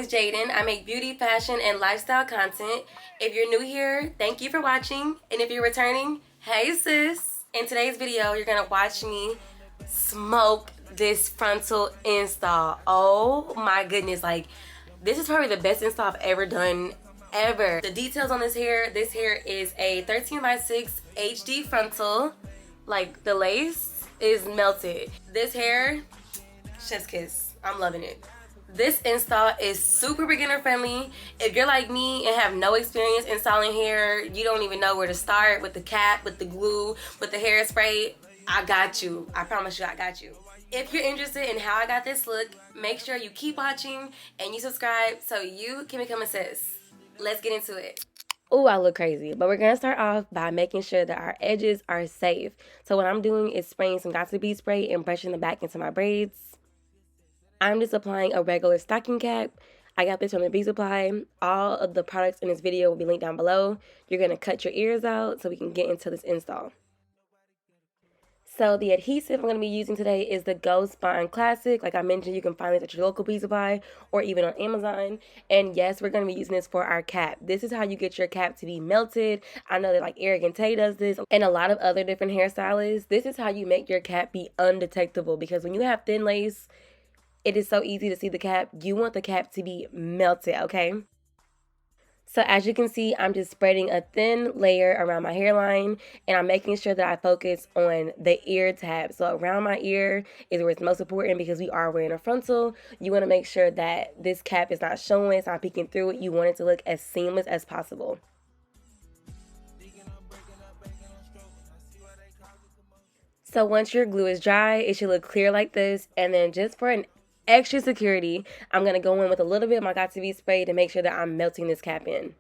is Jadyn. I make beauty, fashion, and lifestyle content. If you're new here, thank you for watching. And if you're returning, hey sis. In today's video, you're gonna watch me smoke this frontal install. Oh my goodness, like this is probably the best install I've ever done ever. The details on this hair is a 13x6 HD frontal. Like the lace is melted. This hair, chef's kiss. I'm loving it. This install is super beginner friendly. If you're like me and have no experience installing hair, you don't even know where to start with the cap, with the glue, with the hairspray, I got you. I promise you I got you. If you're interested in how I got this look, make sure you keep watching and you subscribe so you can become a sis. Let's get into it. Oh, I look crazy, but we're gonna start off by making sure that our edges are safe. So what I'm doing is spraying some Got2b spray and brushing them back into my braids. I'm just applying a regular stocking cap. I got this from the Beauty Supply. All of the products in this video will be linked down below. You're going to cut your ears out so we can get into this install. So the adhesive I'm going to be using today is the Ghost Bond Classic. Like I mentioned, you can find this at your local Beauty Supply or even on Amazon. And yes, we're going to be using this for our cap. This is how you get your cap to be melted. I know that like Arrogant Tay does this and a lot of other different hairstylists. This is how you make your cap be undetectable, because when you have thin lace, it is so easy to see the cap. You want the cap to be melted, okay? So as you can see, I'm just spreading a thin layer around my hairline, and I'm making sure that I focus on the ear tab. So around my ear is where it's most important, because we are wearing a frontal. You want to make sure that this cap is not showing, it's not peeking through it. You want it to look as seamless as possible. So once your glue is dry, it should look clear like this. And then just for an extra security, I'm going to go in with a little bit of my Got2b spray to make sure that I'm melting this cap in.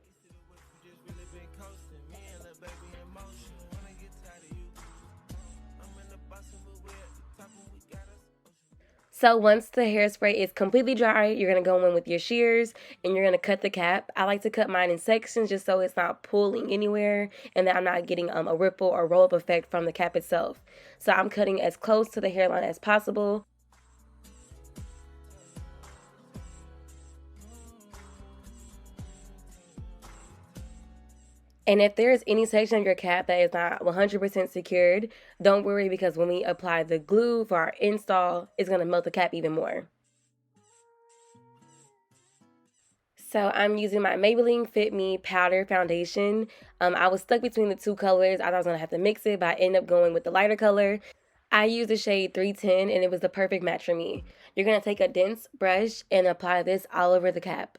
So once the hairspray is completely dry, you're going to go in with your shears and you're going to cut the cap. I like to cut mine in sections just so it's not pulling anywhere and that I'm not getting a ripple or roll-up effect from the cap itself. So I'm cutting as close to the hairline as possible. And if there is any section of your cap that is not 100% secured, don't worry, because when we apply the glue for our install, it's going to melt the cap even more. So I'm using my Maybelline Fit Me Powder Foundation. I was stuck between the two colors. I thought I was going to have to mix it, but I ended up going with the lighter color. I used the shade 310 and it was the perfect match for me. You're going to take a dense brush and apply this all over the cap.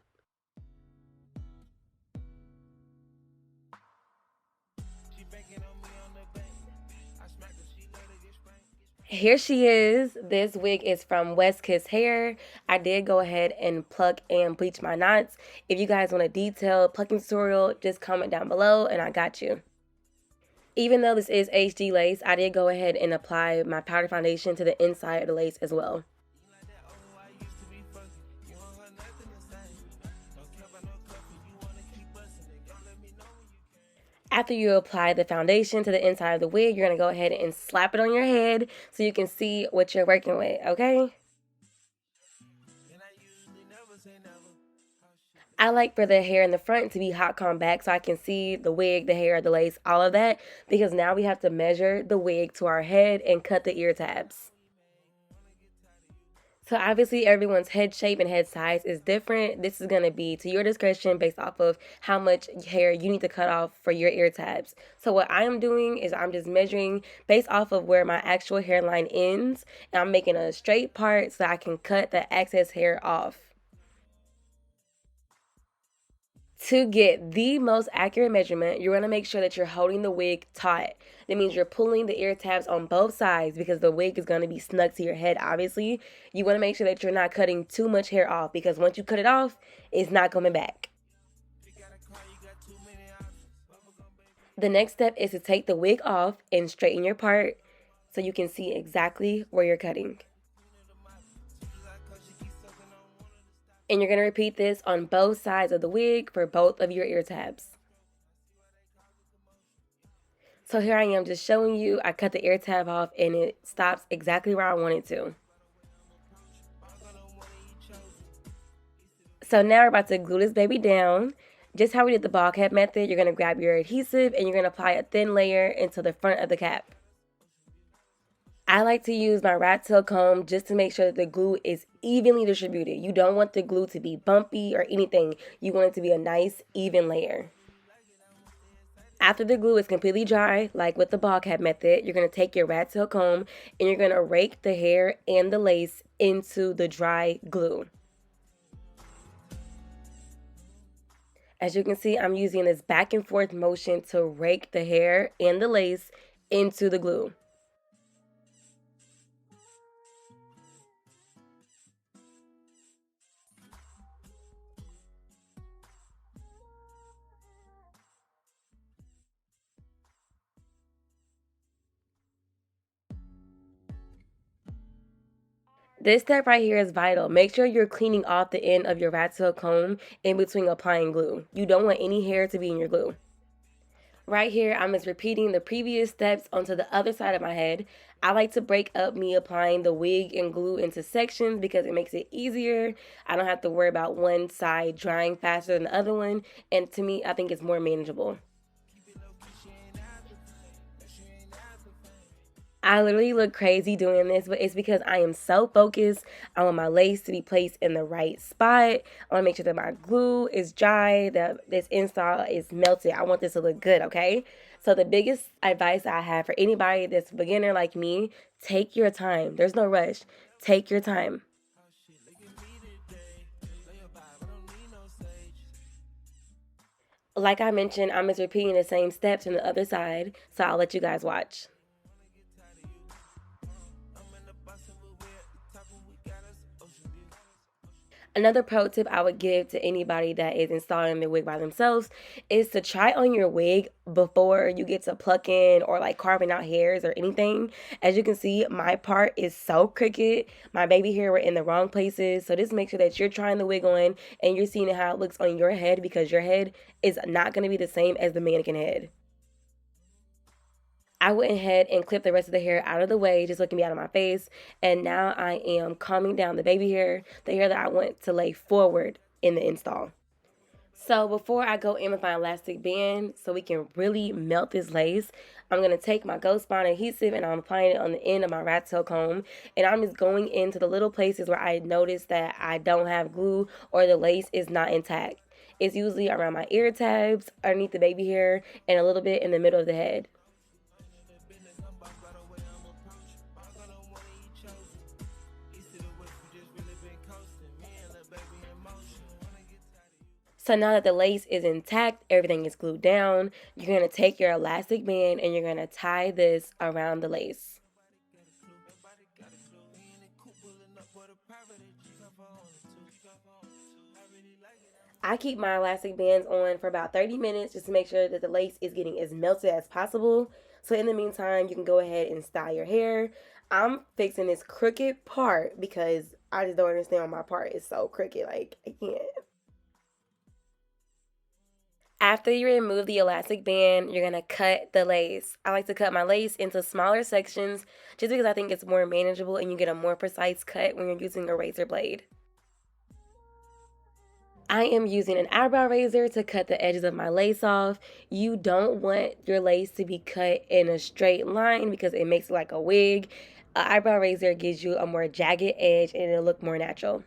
Here she is. This wig is from West Kiss Hair. I did go ahead and pluck and bleach my knots. If you guys want a detailed plucking tutorial, just comment down below and I got you. Even though this is HD lace, I did go ahead and apply my powder foundation to the inside of the lace as well. After you apply the foundation to the inside of the wig, you're going to go ahead and slap it on your head so you can see what you're working with, okay? I like for the hair in the front to be hot comb back so I can see the wig, the hair, the lace, all of that, because now we have to measure the wig to our head and cut the ear tabs. So obviously everyone's head shape and head size is different. This is going to be to your discretion based off of how much hair you need to cut off for your ear tabs. So what I am doing is I'm just measuring based off of where my actual hairline ends, and I'm making a straight part so I can cut the excess hair off. To get the most accurate measurement, you're going to make sure that you're holding the wig taut. That means you're pulling the ear tabs on both sides, because the wig is going to be snug to your head, obviously. You want to make sure that you're not cutting too much hair off, because once you cut it off, it's not coming back. The next step is to take the wig off and straighten your part so you can see exactly where you're cutting. And you're going to repeat this on both sides of the wig for both of your ear tabs. So here I am just showing you, I cut the ear tab off and it stops exactly where I want it to. So now we're about to glue this baby down. Just how we did the ball cap method, you're going to grab your adhesive and you're going to apply a thin layer into the front of the cap. I like to use my rat tail comb just to make sure that the glue is evenly distributed. You don't want the glue to be bumpy or anything. You want it to be a nice, even layer. After the glue is completely dry, like with the ball cap method, you're going to take your rat tail comb and you're going to rake the hair and the lace into the dry glue. As you can see, I'm using this back and forth motion to rake the hair and the lace into the glue. This step right here is vital. Make sure you're cleaning off the end of your rat tail comb in between applying glue. You don't want any hair to be in your glue. Right here, I'm just repeating the previous steps onto the other side of my head. I like to break up me applying the wig and glue into sections because it makes it easier. I don't have to worry about one side drying faster than the other one. And to me, I think it's more manageable. I literally look crazy doing this, but it's because I am so focused. I want my lace to be placed in the right spot. I want to make sure that my glue is dry, that this install is melted. I want this to look good, okay? So the biggest advice I have for anybody that's a beginner like me, take your time. There's no rush. Take your time. Like I mentioned, I'm just repeating the same steps on the other side, so I'll let you guys watch. Another pro tip I would give to anybody that is installing their wig by themselves is to try on your wig before you get to plucking or like carving out hairs or anything. As you can see, my part is so crooked. My baby hair were in the wrong places. So just make sure that you're trying the wig on and you're seeing how it looks on your head because your head is not going to be the same as the mannequin head. I went ahead and clipped the rest of the hair out of the way, just looking me out of my face. And now I am calming down the baby hair, the hair that I want to lay forward in the install. So before I go in with my elastic band so we can really melt this lace, I'm going to take my Ghost Bond adhesive and I'm applying it on the end of my rat tail comb. And I'm just going into the little places where I notice that I don't have glue or the lace is not intact. It's usually around my ear tabs, underneath the baby hair, and a little bit in the middle of the head. So now that the lace is intact, everything is glued down, you're going to take your elastic band and you're going to tie this around the lace. I keep my elastic bands on for about 30 minutes just to make sure that the lace is getting as melted as possible. So in the meantime, you can go ahead and style your hair. I'm fixing this crooked part because I just don't understand why my part is so crooked. Like, I can't. After you remove the elastic band, you're going to cut the lace. I like to cut my lace into smaller sections just because I think it's more manageable and you get a more precise cut when you're using a razor blade. I am using an eyebrow razor to cut the edges of my lace off. You don't want your lace to be cut in a straight line because it makes it like a wig. An eyebrow razor gives you a more jagged edge and it'll look more natural.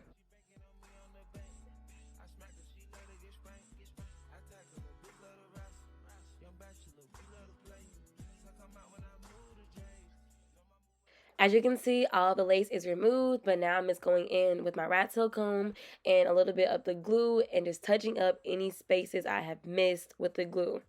As you can see, all the lace is removed, but now I'm just going in with my rat tail comb and a little bit of the glue and just touching up any spaces I have missed with the glue.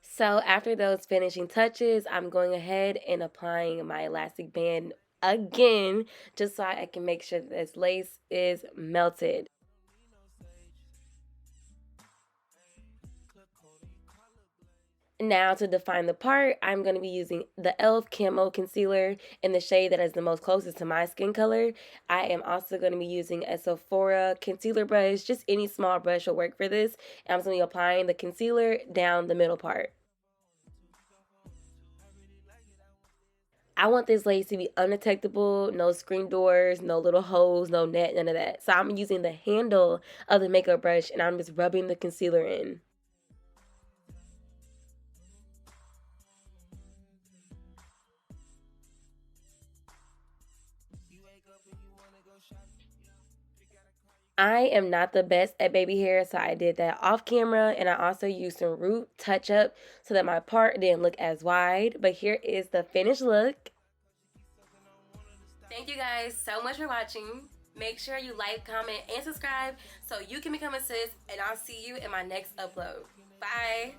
So after those finishing touches, I'm going ahead and applying my elastic band again, just so I can make sure that this lace is melted. Now to define the part, I'm going to be using the e.l.f. Camo Concealer in the shade that is the most closest to my skin color. I am also going to be using a Sephora concealer brush. Just any small brush will work for this. And I'm going to be applying the concealer down the middle part. I want this lace to be undetectable, no screen doors, no little holes, no net, none of that. So I'm using the handle of the makeup brush and I'm just rubbing the concealer in. I am not the best at baby hair, so I did that off camera, and I also used some root touch up so that my part didn't look as wide. But here is the finished look. Thank you guys so much for watching. Make sure you like, comment, and subscribe so you can become a sis, and I'll see you in my next upload. Bye.